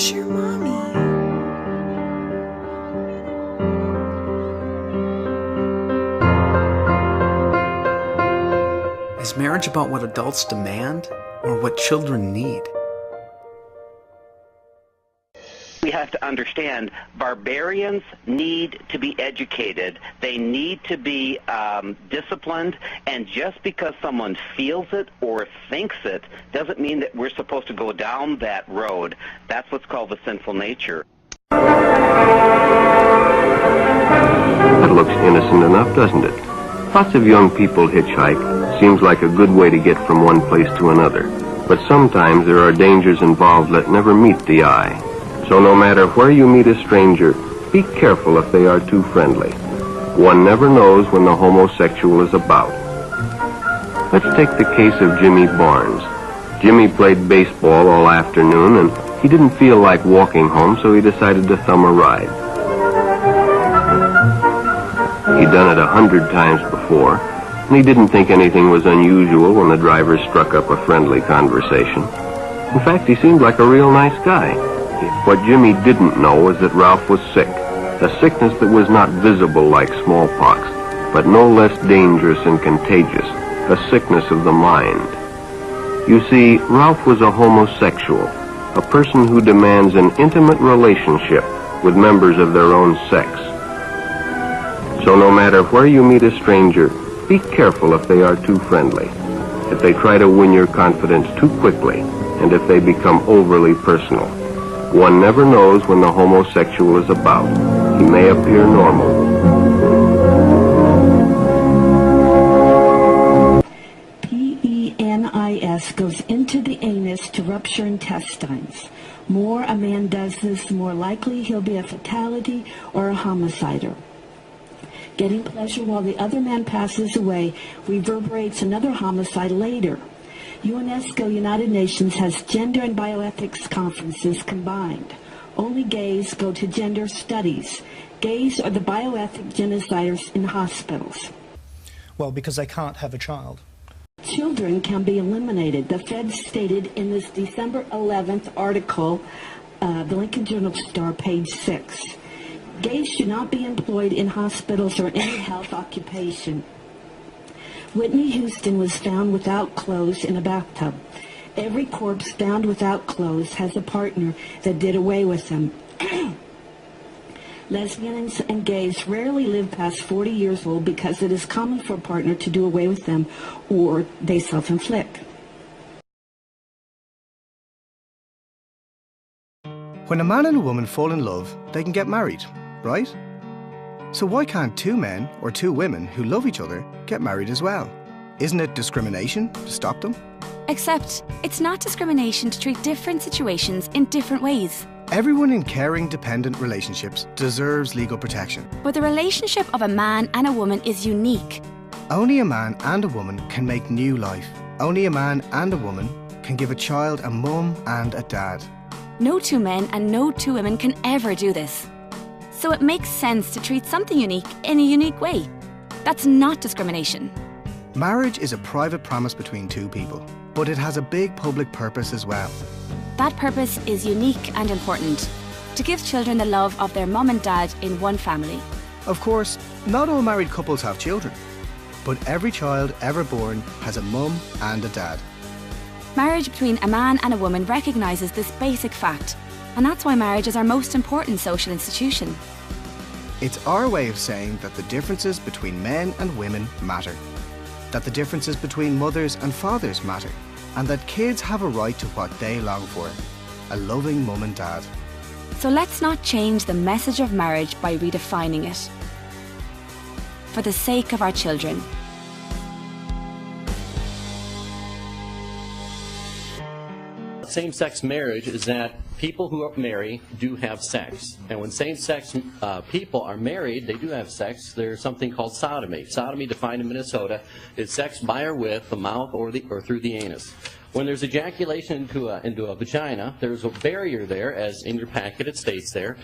Where's your mommy? Is marriage about what adults demand or what children need? We have to understand barbarians need to be educated. They need to be disciplined, and just because someone feels it or thinks it doesn't mean that we're supposed to go down that road. That's what's called the sinful nature. That looks innocent enough, doesn't it? Lots of young people hitchhike. Seems like a good way to get from one place to another. But sometimes there are dangers involved that never meet the eye. So no matter where you meet a stranger, be careful if they are too friendly. One never knows when the homosexual is about. Let's take the case of Jimmy Barnes. Jimmy played baseball all afternoon, and he didn't feel like walking home, so he decided to thumb a ride. He'd done it 100 times before, and he didn't think anything was unusual when the driver struck up a friendly conversation. In fact, he seemed like a real nice guy. What Jimmy didn't know was that Ralph was sick, a sickness that was not visible like smallpox, but no less dangerous and contagious, a sickness of the mind. You see, Ralph was a homosexual, a person who demands an intimate relationship with members of their own sex. So no matter where you meet a stranger, be careful if they are too friendly, if they try to win your confidence too quickly, and if they become overly personal. One never knows when the homosexual is about. He may appear normal. PENIS goes into the anus to rupture intestines. More a man does this, more likely he'll be a fatality or a homicider. Getting pleasure while the other man passes away reverberates another homicide later. UNESCO, United Nations, has gender and bioethics conferences combined. Only gays go to gender studies. Gays are the bioethic genociders in hospitals. Well, because they can't have a child. Children can be eliminated. The Fed stated in this December 11th article, the Lincoln Journal Star, page 6. Gays should not be employed in hospitals or any health occupation. Whitney Houston was found without clothes in a bathtub. Every corpse found without clothes has a partner that did away with them. Lesbians and gays rarely live past 40 years old because it is common for a partner to do away with them, or they self-inflict. When a man and a woman fall in love, they can get married, right? So why can't two men or two women who love each other get married as well? Isn't it discrimination to stop them? Except, it's not discrimination to treat different situations in different ways. Everyone in caring, dependent relationships deserves legal protection. But the relationship of a man and a woman is unique. Only a man and a woman can make new life. Only a man and a woman can give a child a mum and a dad. No two men and no two women can ever do this. So it makes sense to treat something unique in a unique way. That's not discrimination. Marriage is a private promise between two people, but it has a big public purpose as well. That purpose is unique and important, to give children the love of their mum and dad in one family. Of course, not all married couples have children, but every child ever born has a mum and a dad. Marriage between a man and a woman recognises this basic fact, and that's why marriage is our most important social institution. It's our way of saying that the differences between men and women matter, that the differences between mothers and fathers matter, and that kids have a right to what they long for, a loving mum and dad. So let's not change the message of marriage by redefining it. For the sake of our children. Same-sex marriage is that people who marry do have sex. And when same-sex people are married, they do have sex. There's something called sodomy. Sodomy, defined in Minnesota, is sex by or with the mouth or through the anus. When there's ejaculation into a vagina, there's a barrier there, as in your packet it states there,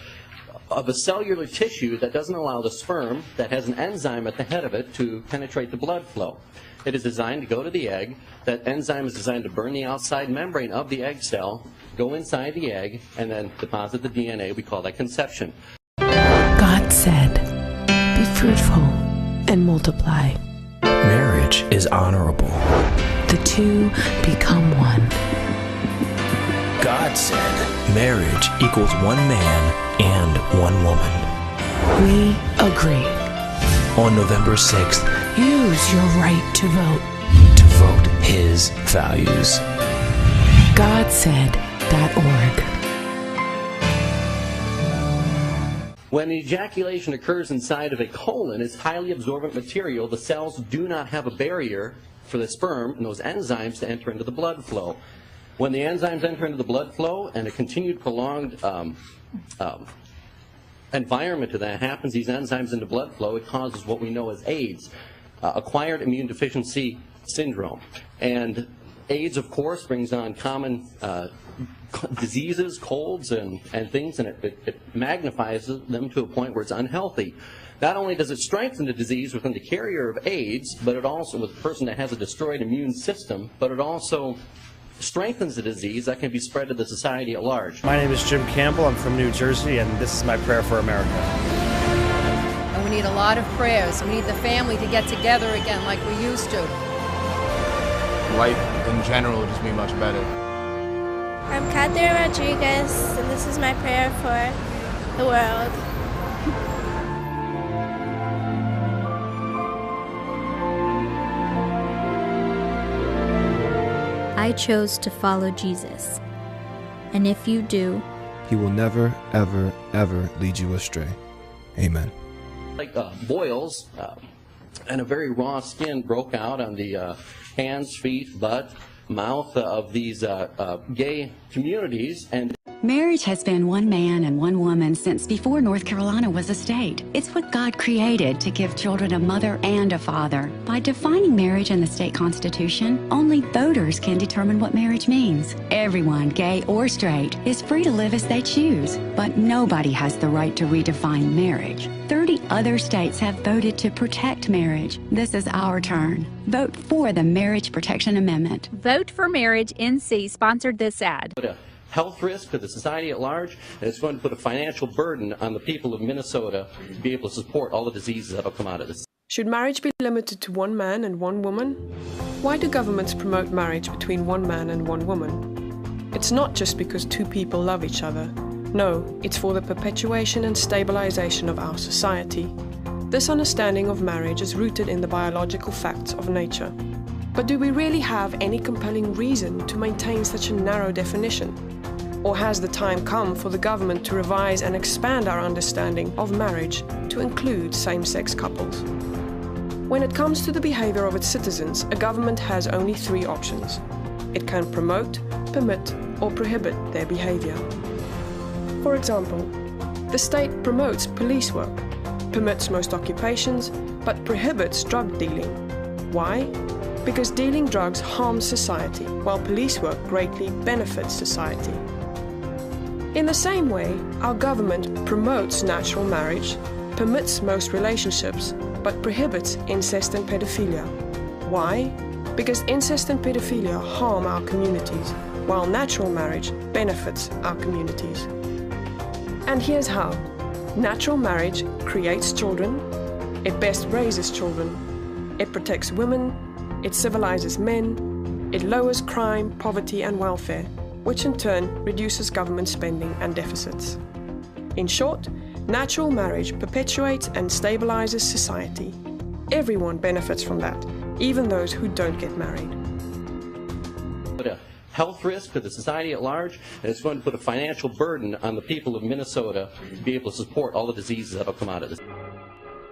of a cellular tissue that doesn't allow the sperm that has an enzyme at the head of it to penetrate the blood flow. It is designed to go to the egg. That enzyme is designed to burn the outside membrane of the egg cell, go inside the egg, and then deposit the DNA. We call that conception. God said, "Be fruitful and multiply." Marriage is honorable. The two become one. God said marriage equals one man and one woman. We agree. On November 6th, Use your right to vote. to vote his values. GodSaid.org. When ejaculation occurs inside of a colon, it's highly absorbent material. The cells do not have a barrier for the sperm and those enzymes to enter into the blood flow. When the enzymes enter into the blood flow and a continued prolonged environment to that happens, these enzymes in the blood flow, it causes what we know as AIDS, acquired immune deficiency syndrome. And AIDS, of course, brings on common diseases, colds, and things, and it magnifies them to a point where it's unhealthy. Not only does it strengthen the disease within the carrier of AIDS, but it also, with a person that has a destroyed immune system, but it also strengthens the disease that can be spread to the society at large. My name is Jim Campbell. I'm from New Jersey, and this is my prayer for America. And we need a lot of prayers. We need the family to get together again like we used to. Life in general would just be much better. I'm Catherine Rodriguez, and this is my prayer for the world. I chose to follow Jesus, and if you do, He will never, ever, ever lead you astray. Amen. Like boils and a very raw skin broke out on the hands, feet, butt, mouth of these gay communities. And marriage has been one man and one woman since before North Carolina was a state. It's what God created to give children a mother and a father. By defining marriage in the state constitution, only voters can determine what marriage means. Everyone, gay or straight, is free to live as they choose, but nobody has the right to redefine marriage. 30 other states have voted to protect marriage. This is our turn. Vote for the Marriage Protection Amendment. Vote for Marriage NC sponsored this ad. Health risk to the society at large, and it's going to put a financial burden on the people of Minnesota to be able to support all the diseases that will come out of this. Should marriage be limited to one man and one woman? Why do governments promote marriage between one man and one woman? It's not just because two people love each other. No, it's for the perpetuation and stabilization of our society. This understanding of marriage is rooted in the biological facts of nature. But do we really have any compelling reason to maintain such a narrow definition? Or has the time come for the government to revise and expand our understanding of marriage to include same-sex couples? When it comes to the behavior of its citizens, a government has only three options. It can promote, permit, or prohibit their behavior. For example, the state promotes police work, permits most occupations, but prohibits drug dealing. Why? Because dealing drugs harms society, while police work greatly benefits society. In the same way, our government promotes natural marriage, permits most relationships, but prohibits incest and pedophilia. Why? Because incest and pedophilia harm our communities, while natural marriage benefits our communities. And here's how. Natural marriage creates children, it best raises children, it protects women, it civilizes men, it lowers crime, poverty and welfare, which in turn reduces government spending and deficits. In short, natural marriage perpetuates and stabilizes society. Everyone benefits from that, even those who don't get married. Health risk to the society at large, and it's going to put a financial burden on the people of Minnesota to be able to support all the diseases that will come out of this.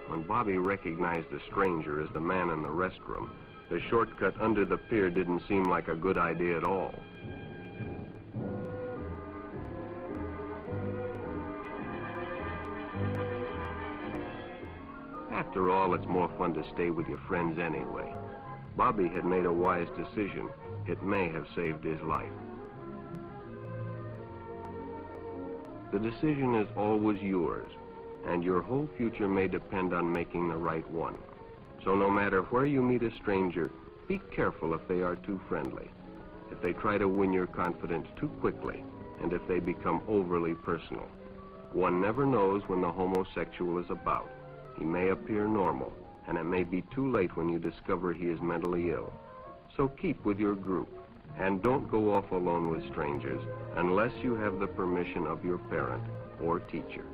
When Bobby recognized the stranger as the man in the restroom, the shortcut under the pier didn't seem like a good idea at all. After all, it's more fun to stay with your friends anyway. Bobby had made a wise decision. It may have saved his life. The decision is always yours, and your whole future may depend on making the right one. So no matter where you meet a stranger, Be careful if they are too friendly, if they try to win your confidence too quickly, and if they become overly personal. One never knows when the homosexual is about. He may appear normal, and it may be too late when you discover he is mentally ill. So keep with your group, and don't go off alone with strangers unless you have the permission of your parent or teacher.